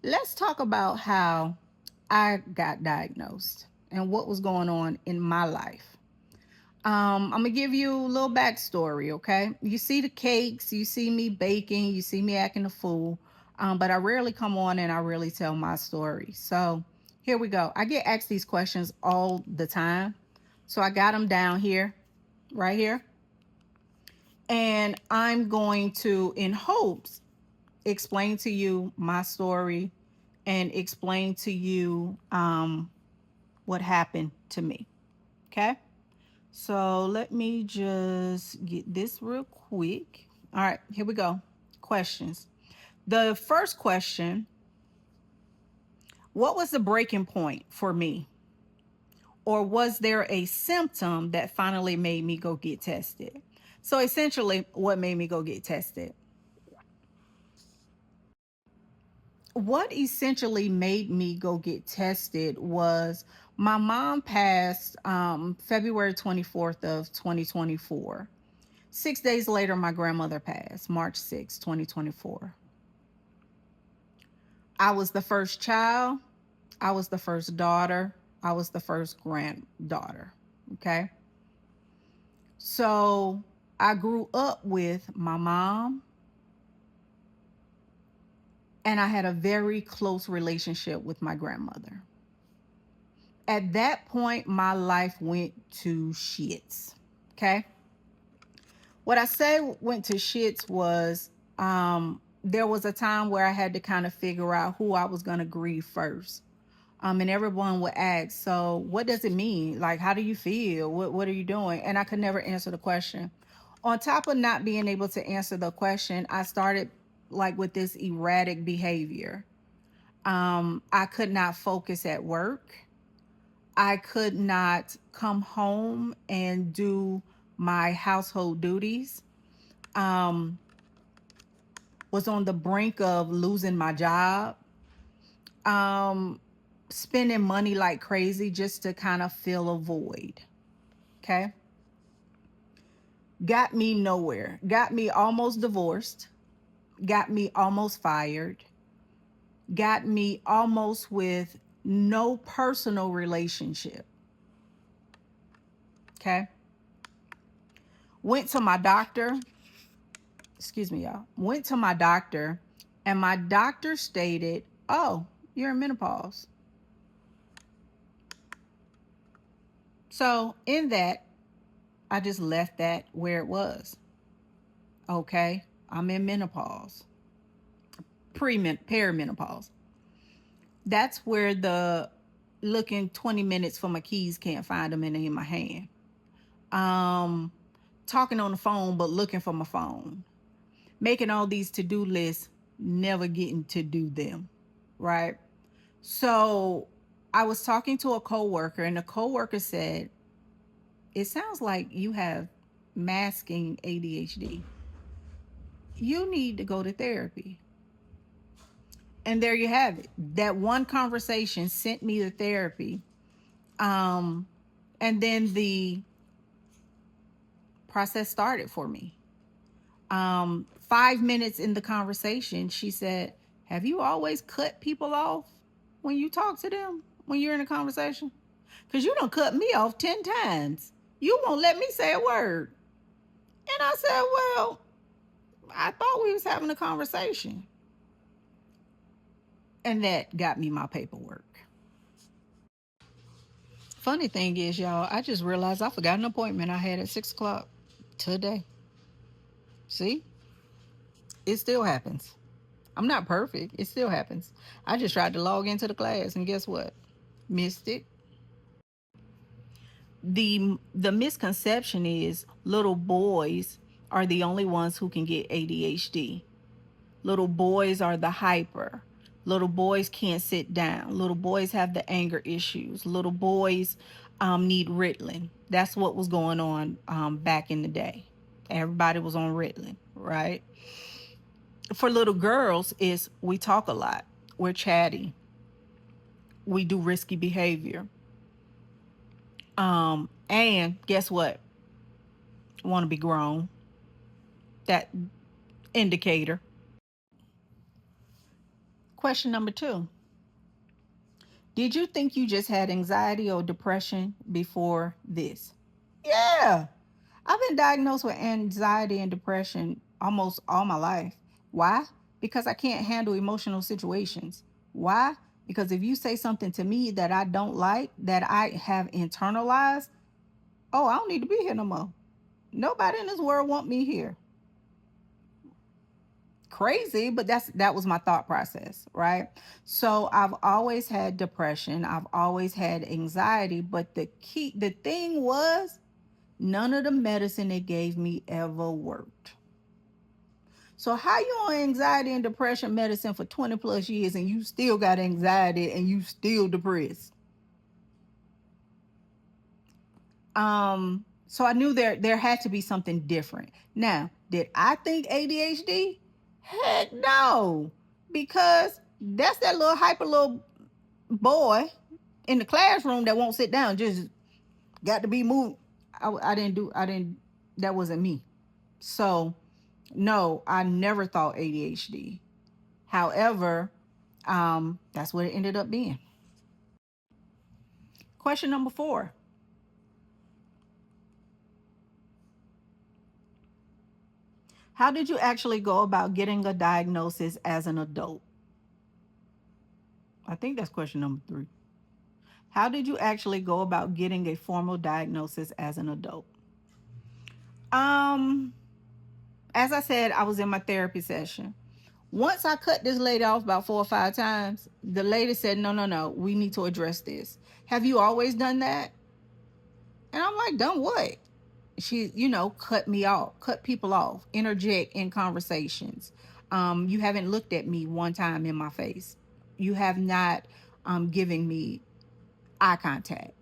let's talk about how I got diagnosed and what was going on in my life. I'm gonna give you a little backstory, okay? You see the cakes, you see me baking, you see me acting a fool, but I rarely come on and I really tell my story. So here we go. I get asked these questions all the time, so I got them down here, right here, and I'm going to, in hopes, explain to you my story and explain to you what happened to me. Okay. So let me just get this real quick. All right, here we go. Questions. The first question: what was the breaking point for me? Or was there a symptom that finally made me go get tested? So essentially, what made me go get tested? What essentially made me go get tested was my mom passed February 24th of 2024. 6 days later, my grandmother passed March 6th, 2024. I was the first child. I was the first daughter. I was the first granddaughter. Okay. So I grew up with my mom, and I had a very close relationship with my grandmother. At that point, my life went to shits. Okay. What I say went to shits was there was a time where I had to kind of figure out who I was going to grieve first. And everyone would ask, so what does it mean? Like, how do you feel? What are you doing? And I could never answer the question. On top of not being able to answer the question, I started like with this erratic behavior. I could not focus at work. I could not come home and do my household duties. Um, was on the brink of losing my job. Um, spending money like crazy just to kind of fill a void. Okay. Got me nowhere. Got me almost divorced. Got me almost fired. Got me almost with no personal relationship. Okay. Went to my doctor. Excuse me, y'all. Went to my doctor, and my doctor stated, "Oh, you're in menopause." So, in that, I just left that where it was. Okay, I'm in menopause, perimenopause. That's where the looking 20 minutes for my keys, can't find them, and they in my hand. Um, talking on the phone but looking for my phone. Making all these to-do lists, never getting to do them. Right? So I was talking to a coworker, and the coworker said, "It sounds like you have masking ADHD. You need to go to therapy." And there you have it. That one conversation sent me to therapy. Um, and then the process started for me. 5 minutes in the conversation, she said, "Have you always cut people off when you talk to them, when you're in a conversation? Because you don't cut me off 10 times. You won't let me say a word." And I said, "Well, I thought we was having a conversation." And that got me my paperwork. Funny thing is, y'all, I just realized I forgot an appointment I had at 6 o'clock today. See, it still happens. I'm not perfect. It still happens. I just tried to log into the class, and guess what? Missed it. The misconception is little boys are the only ones who can get ADHD. Little boys are the hyper. Little boys can't sit down. Little boys have the anger issues. Little boys need Ritalin. That's what was going on back in the day. Everybody was on Ritalin, right? For little girls, is we talk a lot. We're chatty. We do risky behavior. And guess what? Want to be grown. That indicator. Question number 2. Did you think you just had anxiety or depression before this? Yeah. I've been diagnosed with anxiety and depression almost all my life. Why? Because I can't handle emotional situations. Why? Because if you say something to me that I don't like, that I have internalized, oh, I don't need to be here no more. Nobody in this world want me here. Crazy, but that was my thought process, right? So I've always had depression, I've always had anxiety, but the thing was, none of the medicine they gave me ever worked. So how you on anxiety and depression medicine for 20 plus years and you still got anxiety and you still depressed? So I knew there had to be something different. Now, did I think ADHD? Heck no. Because that's that little hyper little boy in the classroom that won't sit down, just got to be moved. I didn't, that wasn't me. So no, I never thought ADHD. However, that's what it ended up being. Question number 4. How did you actually go about getting a diagnosis as an adult? I think that's question number 3. How did you actually go about getting a formal diagnosis as an adult? Um, as I said, I was in my therapy session. Once I cut this lady off about 4 or 5 times, the lady said, no, no, no, we need to address this. Have you always done that? And I'm like, done what? She, cut me off, cut people off, interject in conversations. You haven't looked at me one time in my face. You have not given me eye contact.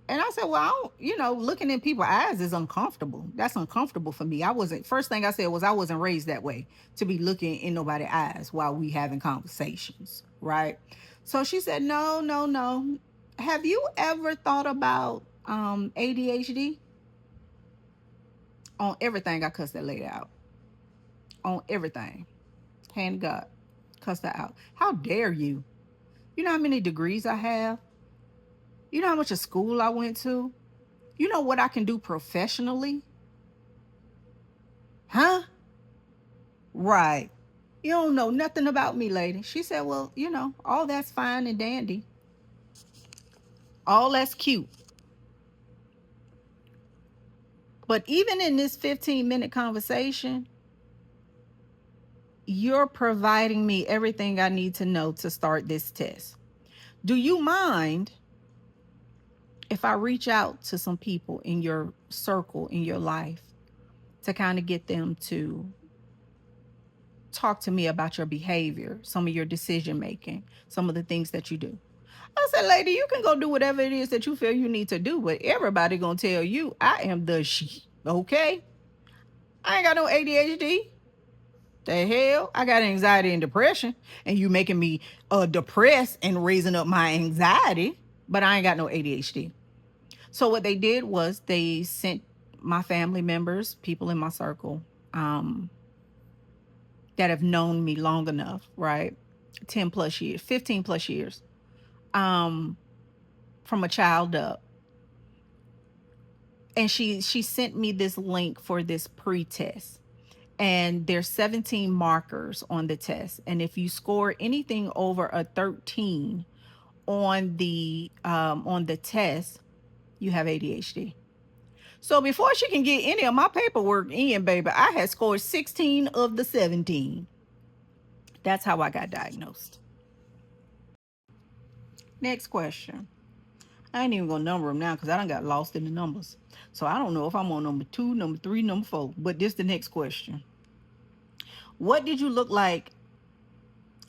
And I said, well, I don't, looking in people's eyes is uncomfortable. That's uncomfortable for me. First thing I said was I wasn't raised that way, to be looking in nobody's eyes while we having conversations, right? So she said, no, no, no. Have you ever thought about ADHD? On everything, I cussed that lady out. On everything. Hand to God. Cussed her out. How dare you? You know how many degrees I have? You know how much of school I went to? You know what I can do professionally? Huh? Right. You don't know nothing about me, lady. She said, well, all that's fine and dandy. All that's cute. But even in this 15-minute conversation, you're providing me everything I need to know to start this test. Do you mind if I reach out to some people in your circle, in your life, to kind of get them to talk to me about your behavior, some of your decision making, some of the things that you do? I said, lady, you can go do whatever it is that you feel you need to do, but everybody gonna tell you I am the she. Okay? I ain't got no ADHD. The hell? I got anxiety and depression, and you making me depressed and raising up my anxiety, but I ain't got no ADHD. So what they did was they sent my family members, people in my circle, that have known me long enough, right? 10 plus years, 15 plus years, um, from a child up. And she sent me this link for this pre-test. And there's 17 markers on the test. And if you score anything over a 13 on the test, you have ADHD. So before she can get any of my paperwork in, baby, I had scored 16 of the 17. That's how I got diagnosed. Next question. I ain't even gonna number them now because I done got lost in the numbers. So I don't know if I'm on number 2, number 3, number 4. But this the next question. What did you look like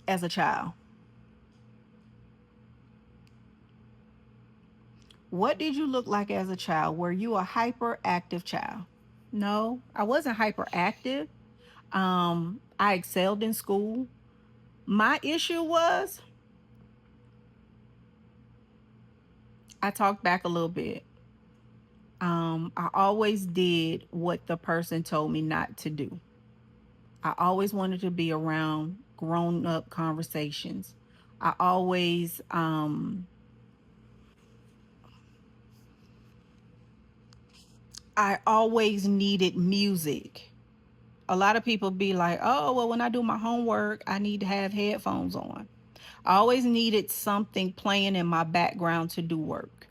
as a child? What did you look like as a child? Were you a hyperactive child? No, I wasn't hyperactive. I excelled in school. My issue was I talked back a little bit. I always did what the person told me not to do. I always wanted to be around grown up conversations. I always I always needed music. A lot of people be like, "Oh, well, when I do my homework, I need to have headphones on." I always needed something playing in my background to do work.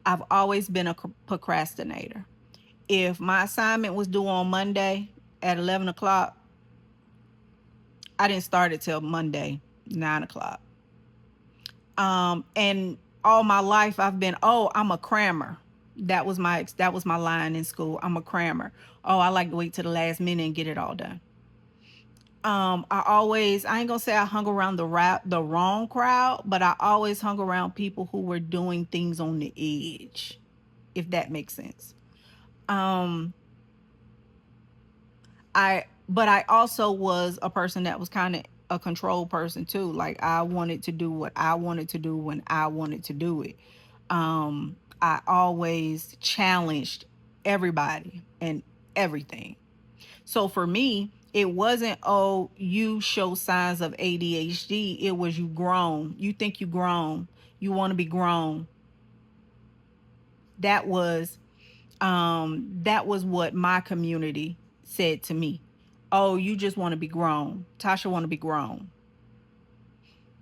I've always been a procrastinator. If my assignment was due on Monday at 11 o'clock, I didn't start it till Monday, 9 o'clock. And all my life I've been, oh, I'm a crammer. That was my line in school. I'm a crammer. Oh, I like to wait to the last minute and get it all done. I ain't gonna say I hung around the wrong crowd, but I always hung around people who were doing things on the edge, if that makes sense. Um, but I also was a person that was kind of a control person too. Like I wanted to do what I wanted to do when I wanted to do it. I always challenged everybody and everything. So for me, it wasn't, oh, you show signs of ADHD. It was, you grown. You think you grown. You want to be grown. That was that was what my community said to me. Oh, you just want to be grown. Tasha want to be grown.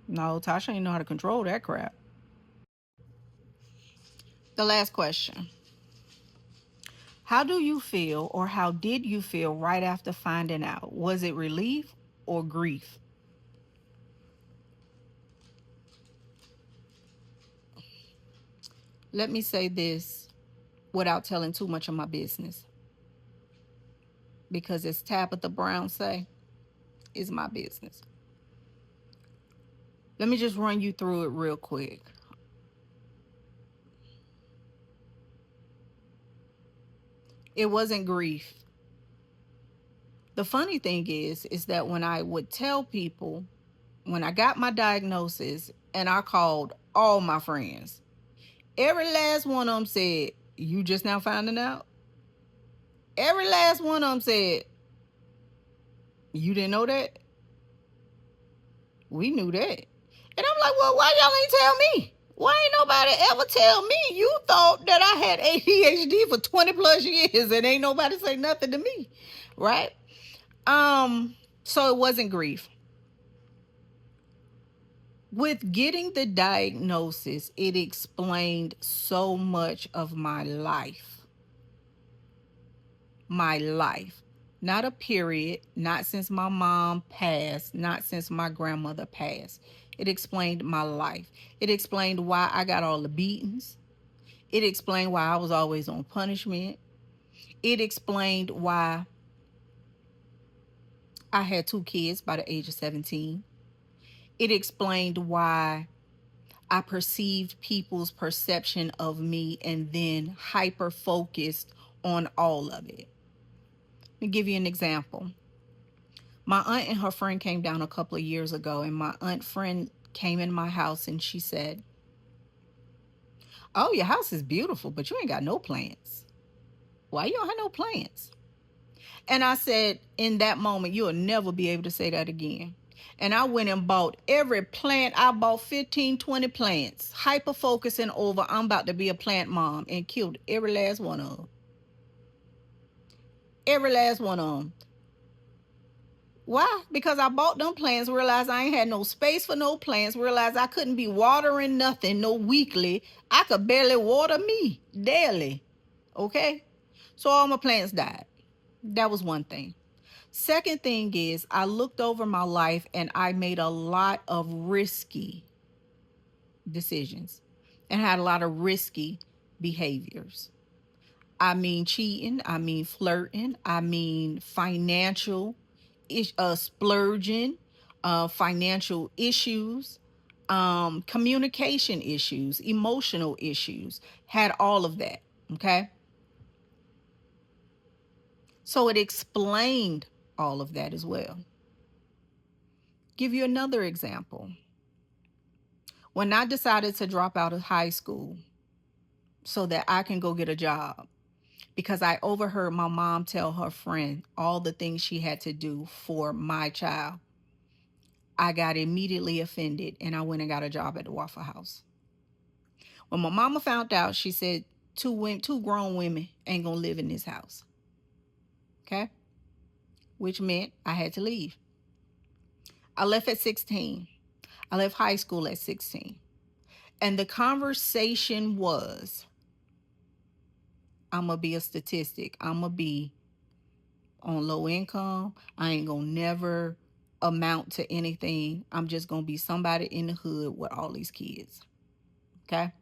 No, Tasha ain't know how to control that crap. The last question. How do you feel, or how did you feel right after finding out? Was it relief or grief? Let me say this without telling too much of my business, because as Tabitha Brown say, it's my business. Let me just run you through it real quick. It wasn't grief. The funny thing is that when I would tell people, when I got my diagnosis and I called all my friends, every last one of them said, "You just now finding out?" Every last one of them said, "You didn't know that? We knew that." And I'm like, "Well, why y'all ain't tell me? Why ain't nobody ever tell me? You thought that I had ADHD for 20 plus years and ain't nobody say nothing to me." Right? So it wasn't grief. With getting the diagnosis, it explained so much of my life. My life. Not a period, not since my mom passed, not since my grandmother passed. It explained my life. It explained why I got all the beatings. It explained why I was always on punishment. It explained why I had two kids by the age of 17. It explained why I perceived people's perception of me and then hyper focused on all of it. Let me give you an example. My aunt and her friend came down a couple of years ago, and my aunt friend came in my house and she said, "Oh, your house is beautiful, but you ain't got no plants. Why you don't have no plants?" And I said, in that moment, you'll never be able to say that again. And I went and bought every plant. I bought 15, 20 plants, hyper focusing over, I'm about to be a plant mom, and killed every last one of them. Every last one of them. Why? Because I bought them plants, realized I ain't had no space for no plants, realized I couldn't be watering nothing, no weekly. I could barely water me daily. Okay? So all my plants died. That was one thing. Second thing is, I looked over my life and I made a lot of risky decisions and had a lot of risky behaviors. I mean cheating, I mean flirting, I mean financial splurging, financial issues, communication issues, emotional issues, had all of that. Okay. So it explained all of that as well. Give you another example. When I decided to drop out of high school so that I can go get a job, because I overheard my mom tell her friend all the things she had to do for my child. I got immediately offended and I went and got a job at the Waffle House. When my mama found out, she said, two grown women ain't gonna live in this house. Okay? Which meant I had to leave. I left at 16. I left high school at 16. And the conversation was, I'm gonna be a statistic. I'm gonna be on low income. I ain't gonna never amount to anything. I'm just gonna be somebody in the hood with all these kids. Okay?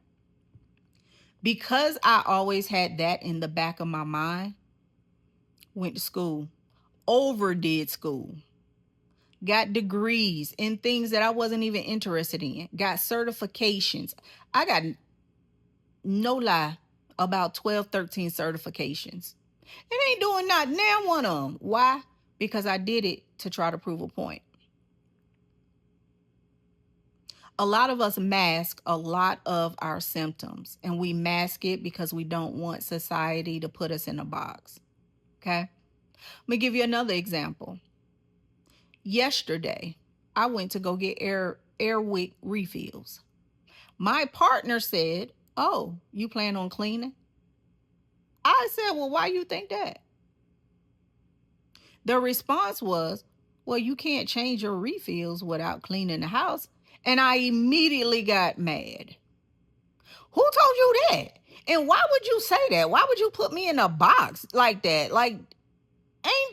Because I always had that in the back of my mind, went to school, overdid school, got degrees in things that I wasn't even interested in, got certifications. I got, no lie, about 12, 13 certifications. It ain't doing not now one of them. Why? Because I did it to try to prove a point. A lot of us mask a lot of our symptoms, and we mask it because we don't want society to put us in a box. Okay? Let me give you another example. Yesterday, I went to go get Airwick refills. My partner said, "Oh, you plan on cleaning?" I said, "Well, why you think that?" The response was, "Well, you can't change your refills without cleaning the house." And I immediately got mad. Who told you that? And why would you say that? Why would you put me in a box like that? Like,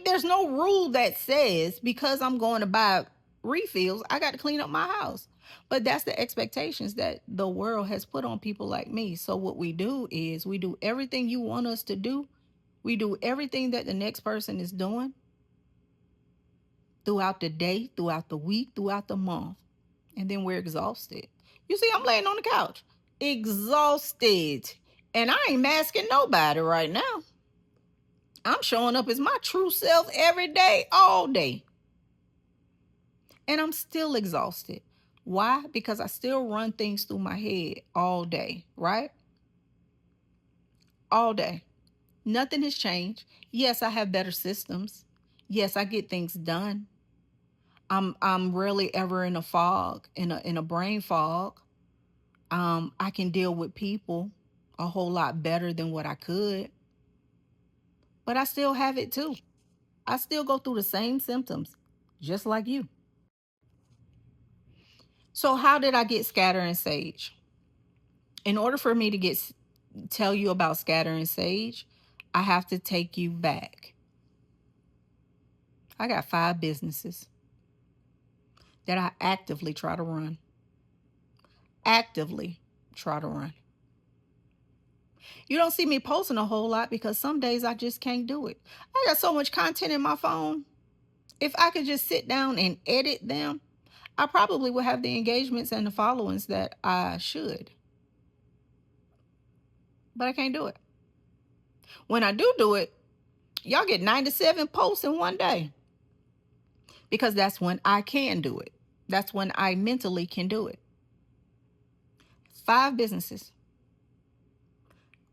there's no rule that says because I'm going to buy refills, I got to clean up my house. But that's the expectations that the world has put on people like me. So what we do is we do everything you want us to do. We do everything that the next person is doing throughout the day, throughout the week, throughout the month. And then we're exhausted. You see, I'm laying on the couch, exhausted. And I ain't masking nobody right now. I'm showing up as my true self every day, all day. And I'm still exhausted. Why? Because I still run things through my head all day, right? All day. Nothing has changed. Yes, I have better systems. Yes, I get things done. I'm rarely ever in a fog, in a brain fog. I can deal with people a whole lot better than what I could. But I still have it too. I still go through the same symptoms, just like you. So how did I get scatter and sage? In order for me to tell you about scatter and sage, I have to take you back. I got 5 businesses that I actively try to run. Actively try to run. You don't see me posting a whole lot because some days I just can't do it. I got so much content in my phone. If I could just sit down and edit them, I probably would have the engagements and the followings that I should. But I can't do it. When I do it, y'all get 97 posts in one day. Because that's when I can do it. That's when I mentally can do it. 5 businesses.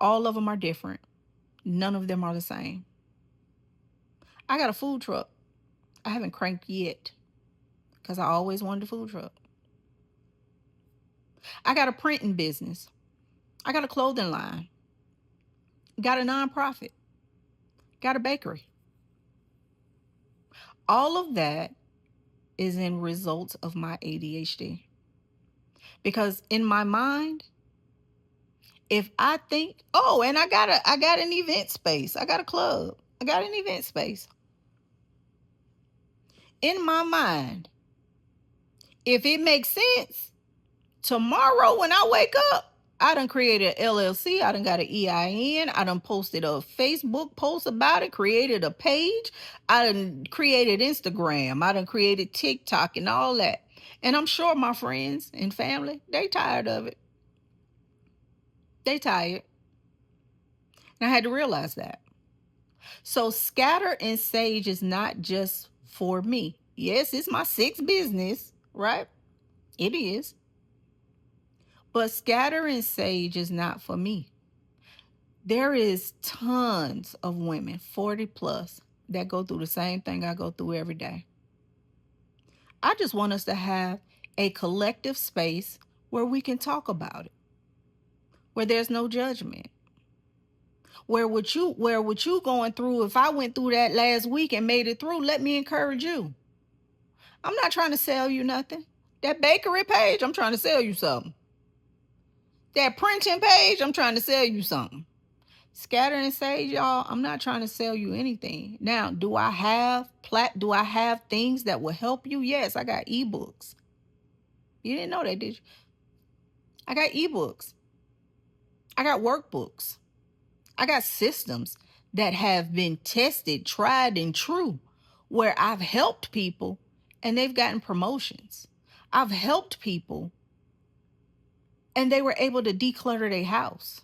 All of them are different. None of them are the same. I got a food truck. I haven't cranked yet because I always wanted a food truck. I got a printing business. I got a clothing line. Got a nonprofit. Got a bakery. All of that is in results of my ADHD. Because in my mind, if I think, oh, and I got an event space. I got a club. I got an event space. In my mind, if it makes sense, tomorrow when I wake up, I done created an LLC. I done got an EIN. I done posted a Facebook post about it, created a page. I done created Instagram. I done created TikTok and all that. And I'm sure my friends and family, they tired of it. They tired. And I had to realize that. So scatter and sage is not just for me. Yes, it's my 6th business, right? It is. But scatter and sage is not for me. There is tons of women, 40 plus, that go through the same thing I go through every day. I just want us to have a collective space where we can talk about it, where there's no judgment. Where what you going through, if I went through that last week and made it through, let me encourage you. I'm not trying to sell you nothing. That bakery page, I'm trying to sell you something. That printing page, I'm trying to sell you something. Scatter and Sage, y'all, I'm not trying to sell you anything. Now, do I have things that will help you? Yes, I got ebooks. You didn't know that, did you? I got ebooks. I got workbooks. I got systems that have been tested, tried, and true, where I've helped people and they've gotten promotions. I've helped people and they were able to declutter their house.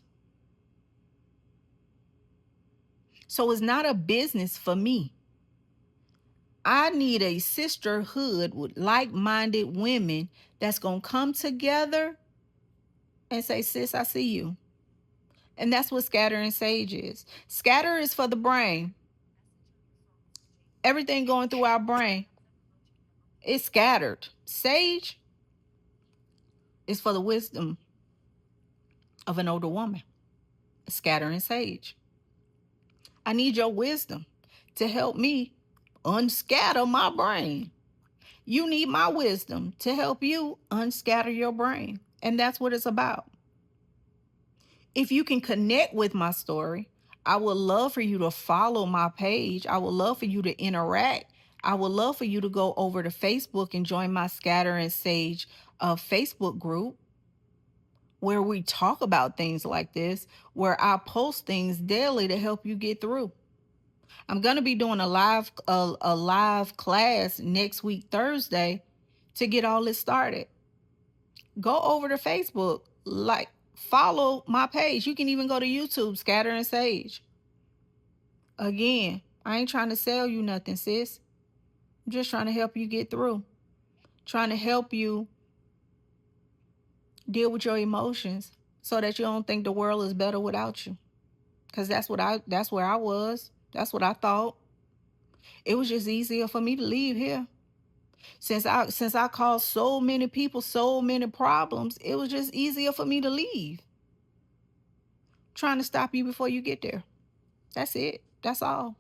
So it's not a business for me. I need a sisterhood with like-minded women that's going to come together and say, sis, I see you. And that's what Scatter and Sage is. Scatter is for the brain. Everything going through our brain is scattered. Sage is for the wisdom of an older woman. Scatter and Sage. I need your wisdom to help me unscatter my brain. You need my wisdom to help you unscatter your brain. And that's what it's about. If you can connect with my story, I would love for you to follow my page. I would love for you to interact. I would love for you to go over to Facebook and join my Scatter and Sage Facebook group where we talk about things like this, where I post things daily to help you get through. I'm going to be doing a live class next week, Thursday, to get all this started. Go over to Facebook, like, follow my page. You can even go to YouTube, Scatter and Sage. Again, I ain't trying to sell you nothing, sis. I'm just trying to help you get through. Trying to help you deal with your emotions so that you don't think the world is better without you. Cause that's where I was. That's what I thought. It was just easier for me to leave here. Since I caused so many people so many problems, it was just easier for me to leave. Trying to stop you before you get there. That's it. That's all.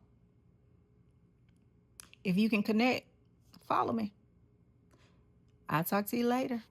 If you can connect, follow me. I'll talk to you later.